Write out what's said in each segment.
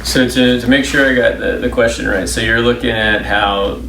So to make sure I got the question right, so you're looking at how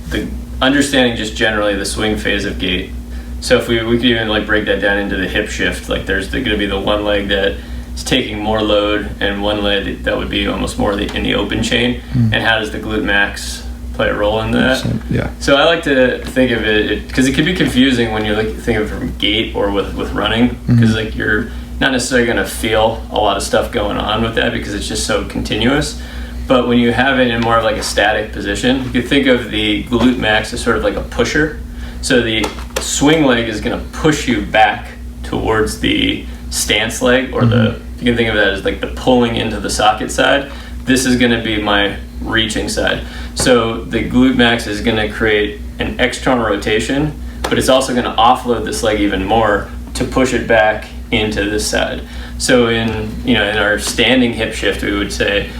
the understanding just generally the swing phase of gait. So if we could even like break that down into the hip shift, like there's going to be the one leg that is taking more load and one leg that would be almost more in the open chain. And how does the Glut Max play a role in that? Yeah. So I like to think of it, because it can be confusing when you're like think of it from gait or with running, because like you're not necessarily going to feel a lot of stuff going on with that because it's just so continuous. But when you have it in more of like a static position, you could think of the Glut Max as sort of like a pusher. So the swing leg is going to push you back towards the stance leg, or you can think of that as like the pulling into the socket side. This is going to be my reaching side. So the Glut Max is going to create an external rotation, but it's also going to offload this leg even more to push it back into this side. So in our standing hip shift, we would say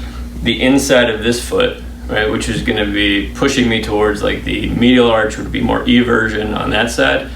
the inside of this foot, right, which is going to be pushing me towards like the medial arch, would be more eversion on that side.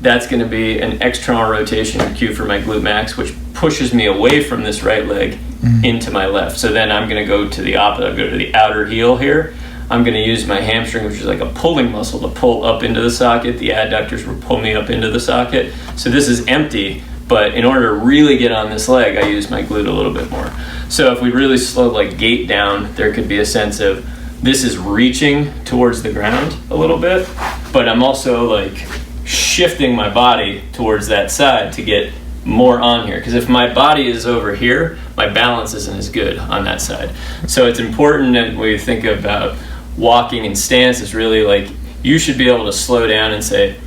That's going to be an external rotation cue for my Glut Max, which pushes me away from this right leg into my left. So then I'm going to go to the opposite. I'll go to the outer heel here. I'm going to use my hamstring, which is like a pulling muscle, to pull up into the socket. The adductors will pull me up into the socket. So this is empty, but in order to really get on this leg, I use my glute a little bit more. So if we really slow like gait down, there could be a sense of this is reaching towards the ground a little bit, but I'm also like shifting my body towards that side to get more on here, because if my body is over here, my balance isn't as good on that side. So it's important that when you think about walking in stance, is really like you should be able to slow down and say,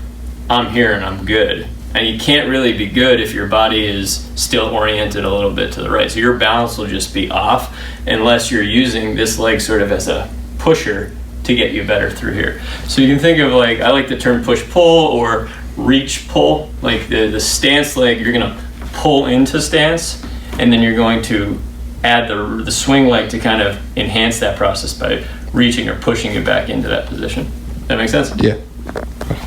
I'm here and I'm good. And you can't really be good if your body is still oriented a little bit to the right. So your balance will just be off unless you're using this leg sort of as a pusher to get you better through here. So you can think of like, I like the term push-pull or reach-pull. Like the stance leg, you're gonna pull into stance, and then you're going to add the swing leg to kind of enhance that process by reaching or pushing it back into that position. That make sense? Yeah.